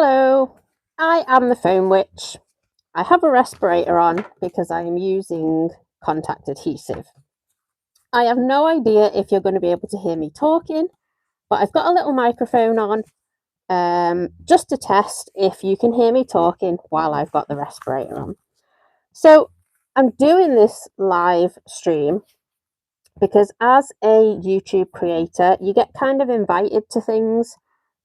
Hello, I am the phone witch. I have a respirator on because I am using contact adhesive. I have no idea if you're going to be able to hear me talking, but I've got a little microphone on just to test if you can hear me talking while I've got the respirator on. So I'm doing this live stream because as a YouTube creator, you get kind of invited to things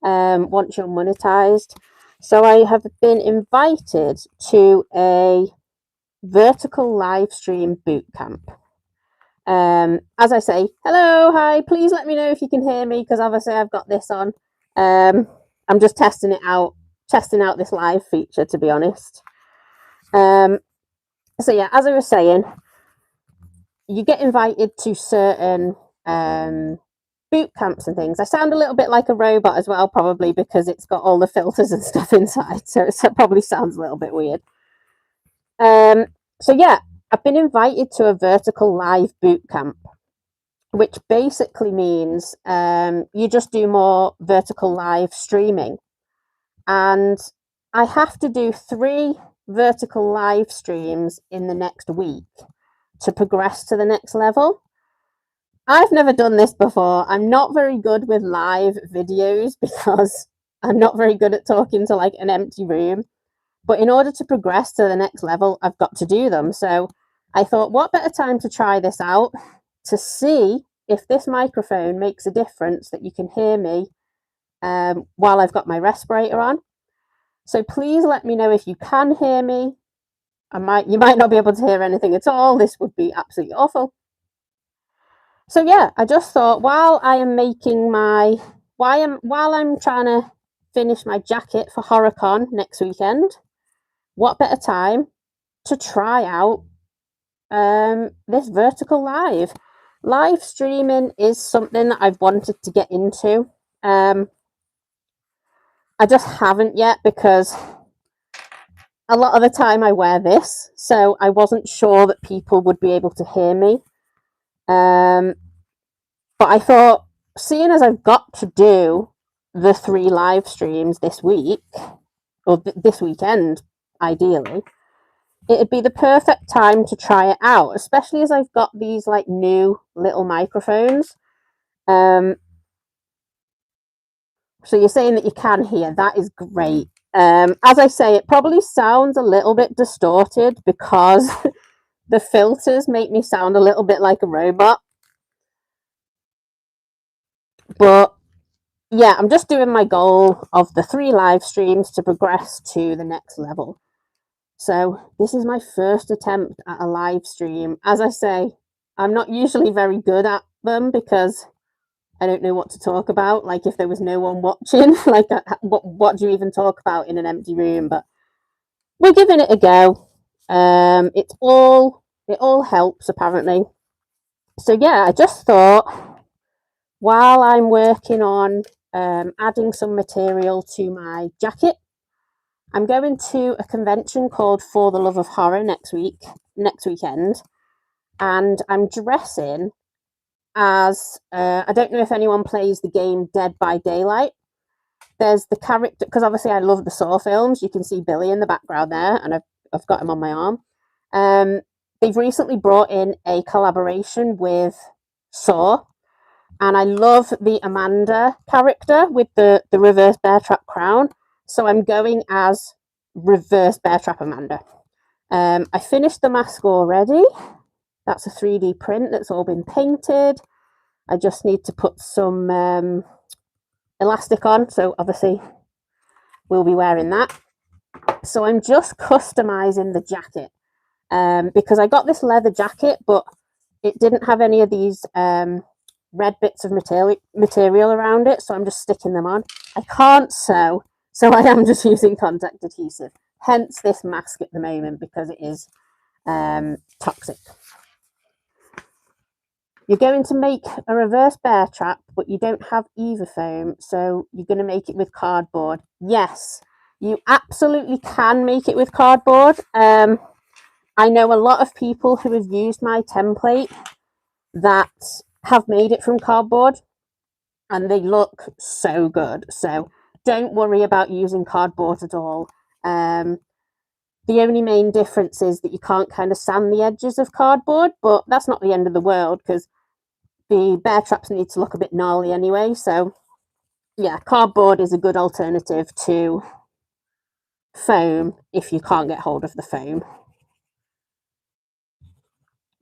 once you're monetized. So I have been invited to a vertical live stream boot camp. As I say, hello, hi, please let me know if you can hear me because obviously I've got this on. I'm just testing out this live feature, to be honest. So yeah, as I was saying, you get invited to certain boot camps and things. I sound a little bit like a robot as well, probably because it's got all the filters and stuff inside, so it probably sounds a little bit weird. So yeah, I've been invited to a vertical live boot camp, which basically means you just do more vertical live streaming. And I have to do 3 vertical live streams in the next week to progress to the next level. I've never done this before. I'm not very good with live videos because I'm not very good at talking to like an empty room. But in order to progress to the next level, I've got to do them. So I thought, what better time to try this out to see if this microphone makes a difference that you can hear me while I've got my respirator on. So please let me know if you can hear me. You might not be able to hear anything at all. This would be absolutely awful. So yeah, I just thought while I'm trying to finish my jacket for HorrorCon next weekend, what better time to try out this vertical live streaming is something that I've wanted to get into. I just haven't yet because a lot of the time I wear this, so I wasn't sure that people would be able to hear me. But I thought, seeing as I've got to do the 3 live streams this week, or this weekend, ideally, it'd be the perfect time to try it out, especially as I've got these like new little microphones. So you're saying that you can hear, that is great. As I say, it probably sounds a little bit distorted because the filters make me sound a little bit like a robot. But yeah, I'm just doing my goal of the 3 live streams to progress to the next level. So this is my first attempt at a live stream. As I say, I'm not usually very good at them because I don't know what to talk about. Like if there was no one watching, like what do you even talk about in an empty room? But we're giving it a go. It all helps apparently. So yeah, I just thought while I'm working on adding some material to my jacket, I'm going to a convention called For the Love of Horror next weekend, and I'm dressing as I don't know if anyone plays the game Dead by Daylight. There's the character, because obviously I love the Saw films. You can see Billy in the background there, and I've got him on my arm. They've recently brought in a collaboration with Saw, and I love the Amanda character with the reverse bear trap crown. So I'm going as reverse bear trap Amanda. I finished the mask already. That's a 3D print that's all been painted. I just need to put some elastic on, so obviously we'll be wearing that. So I'm just customizing the jacket because I got this leather jacket, but it didn't have any of these red bits of material around it, so I'm just sticking them on. I can't sew, so I am just using contact adhesive, hence this mask at the moment because it is toxic. You're going to make a reverse bear trap, but you don't have either foam, so you're going to make it with cardboard. Yes, you absolutely can make it with cardboard. I know a lot of people who have used my template that have made it from cardboard, and they look so good. So don't worry about using cardboard at all. The only main difference is that you can't kind of sand the edges of cardboard, but that's not the end of the world because the bear traps need to look a bit gnarly anyway. So yeah, cardboard is a good alternative to foam if you can't get hold of the foam.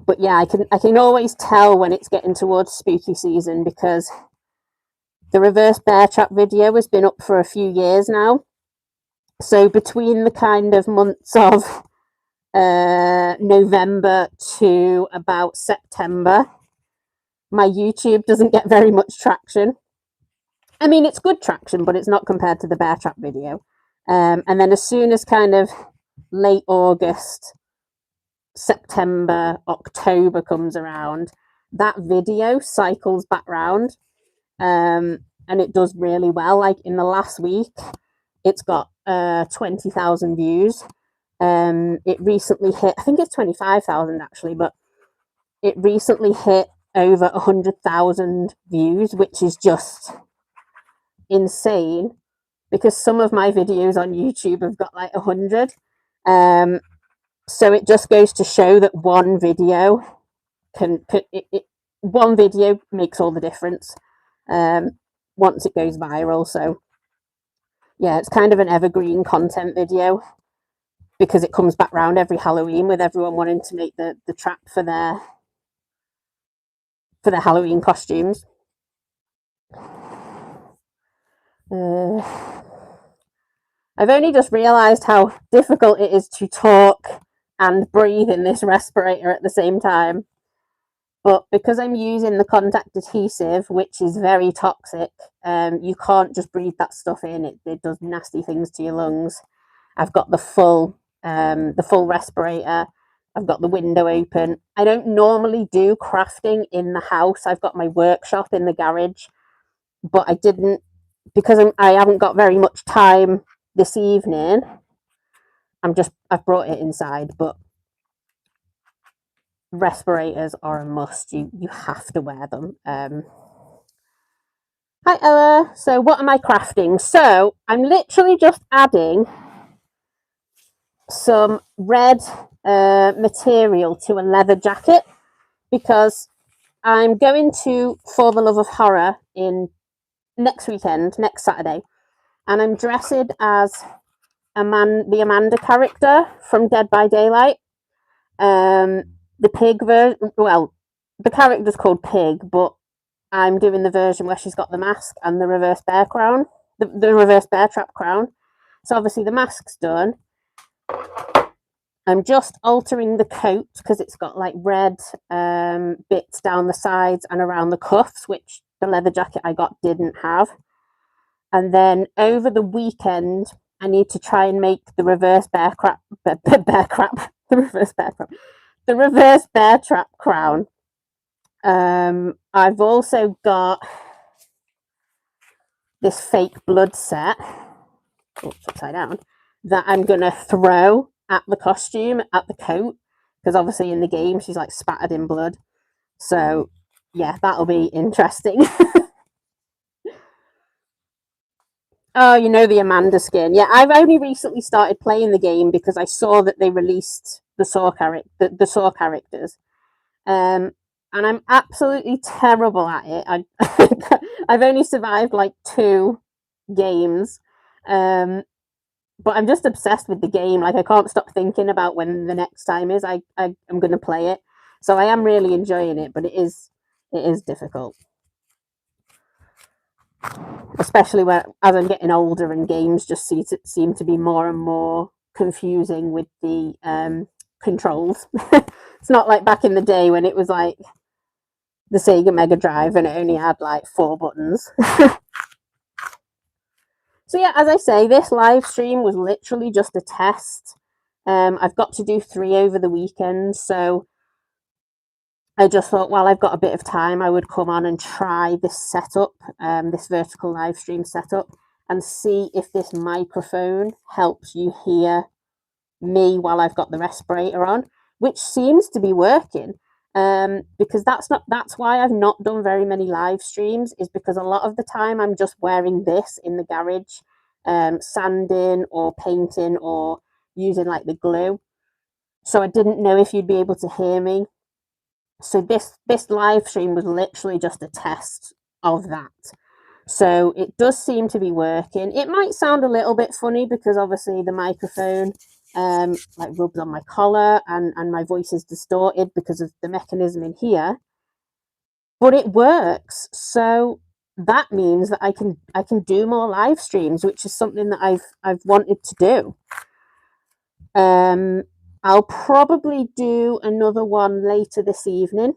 But yeah, I can always tell when it's getting towards spooky season because the reverse bear trap video has been up for a few years now. So between the kind of months of November to about September, my YouTube doesn't get very much traction. I mean, it's good traction, but it's not compared to the bear trap video. And then as soon as kind of late August, September, October comes around, that video cycles back round. And it does really well. Like in the last week, it's got 20,000 views. It recently hit, I think it's 25,000 actually, but it recently hit over 100,000 views, which is just insane because some of my videos on YouTube have got like 100. So it just goes to show that one video one video makes all the difference once it goes viral. So yeah, it's kind of an evergreen content video because it comes back round every Halloween with everyone wanting to make the trap for their Halloween costumes. I've only just realised how difficult it is to talk and breathe in this respirator at the same time. But because I'm using the contact adhesive, which is very toxic, you can't just breathe that stuff in. It does nasty things to your lungs. I've got the full respirator. I've got the window open. I don't normally do crafting in the house. I've got my workshop in the garage, but I didn't because I haven't got very much time this evening. I've brought it inside, but respirators are a must. You have to wear them. Hi Ella. So what am I crafting? So I'm literally just adding some red material to a leather jacket because I'm going to For the Love of Horror in next weekend, next Saturday, and I'm dressed as the Amanda character from Dead by Daylight. The pig version, well, the character's called Pig, but I'm doing the version where she's got the mask and the reverse bear crown, the reverse bear trap crown. So obviously the mask's done. I'm just altering the coat because it's got like red bits down the sides and around the cuffs, which the leather jacket I got didn't have. And then over the weekend, I need to try and make the reverse bear trap crown. I've also got this fake blood set, upside down, that I'm going to throw at the costume, at the coat, because obviously in the game she's like spattered in blood. So yeah, that'll be interesting. Oh, you know, the Amanda skin. Yeah, I've only recently started playing the game because I saw that they released the Saw characters. And I'm absolutely terrible at it. I've only survived like 2 games. But I'm just obsessed with the game. Like I can't stop thinking about when the next time is I'm going to play it. So I am really enjoying it, but it is difficult. Especially as I'm getting older and games just seem to be more and more confusing with the controls. It's not like back in the day when it was like the Sega Mega Drive and it only had like 4 buttons. So yeah, as I say, this live stream was literally just a test. I've got to do 3 over the weekend, so I just thought while I've got a bit of time, I would come on and try this setup, this vertical live stream setup, and see if this microphone helps you hear me while I've got the respirator on, which seems to be working. Because that's why I've not done very many live streams, is because a lot of the time I'm just wearing this in the garage sanding or painting or using like the glue. So I didn't know if you'd be able to hear me. So this live stream was literally just a test of that. So it does seem to be working. It might sound a little bit funny because obviously the microphone like rubs on my collar and my voice is distorted because of the mechanism in here. But it works. So that means that I can do more live streams, which is something that I've wanted to do. I'll probably do another one later this evening.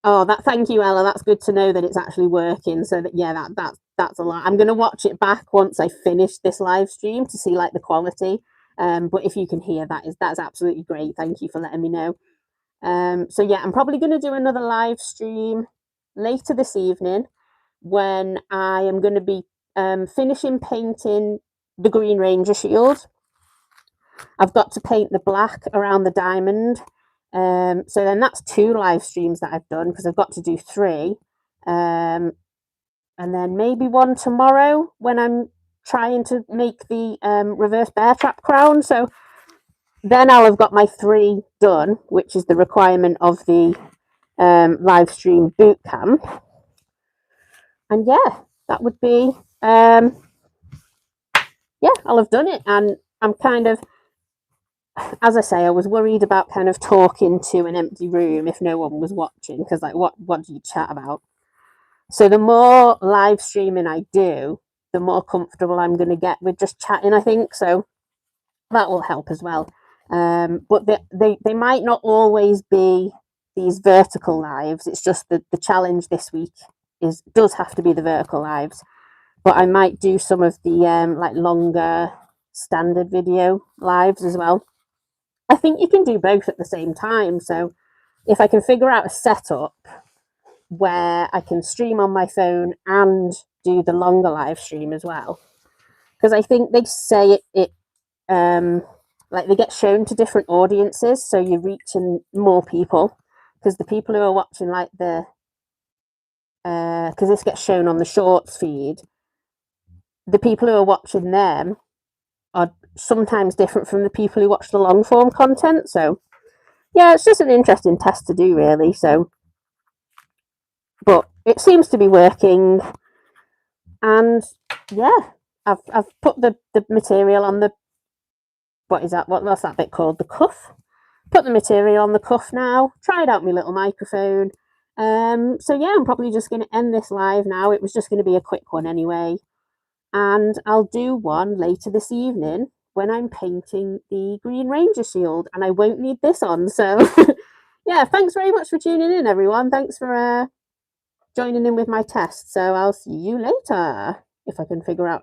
Oh, thank you, Ella. That's good to know that it's actually working. So that yeah, that's a lot. I'm gonna watch it back once I finish this live stream to see like the quality. But if you can hear that's absolutely great. Thank you for letting me know. So yeah, I'm probably gonna do another live stream later this evening when I am going to be finishing painting the Green Ranger shield. I've got to paint the black around the diamond. So then that's 2 live streams that I've done because I've got to do 3. And then maybe one tomorrow when I'm trying to make the reverse bear trap crown. So then I'll have got my 3 done, which is the requirement of the live stream boot camp. And yeah, that would be yeah, I'll have done it. And I'm kind of, as I say, I was worried about kind of talking to an empty room if no one was watching, because like what do you chat about? So the more live streaming I do, the more comfortable I'm going to get with just chatting, I think. So that will help as well. But they might not always be these vertical lives. It's just that the challenge this week does have to be the vertical lives. But I might do some of the like longer standard video lives as well. I think you can do both at the same time. So if I can figure out a setup where I can stream on my phone and do the longer live stream as well, because I think they say it like they get shown to different audiences, so you're reaching more people. Because the people who are watching like the because this gets shown on the shorts feed, the people who are watching them are sometimes different from the people who watch the long form content. So yeah, it's just an interesting test to do, really. So, but it seems to be working, and yeah, I've put the material on the what's that bit called, the cuff. Put the material on the cuff now. Tried out my little microphone. So yeah, I'm probably just going to end this live now. It was just going to be a quick one anyway, and I'll do one later this evening when I'm painting the Green Ranger shield, and I won't need this on. So yeah, thanks very much for tuning in, everyone. Thanks for joining in with my test. So I'll see you later if I can figure out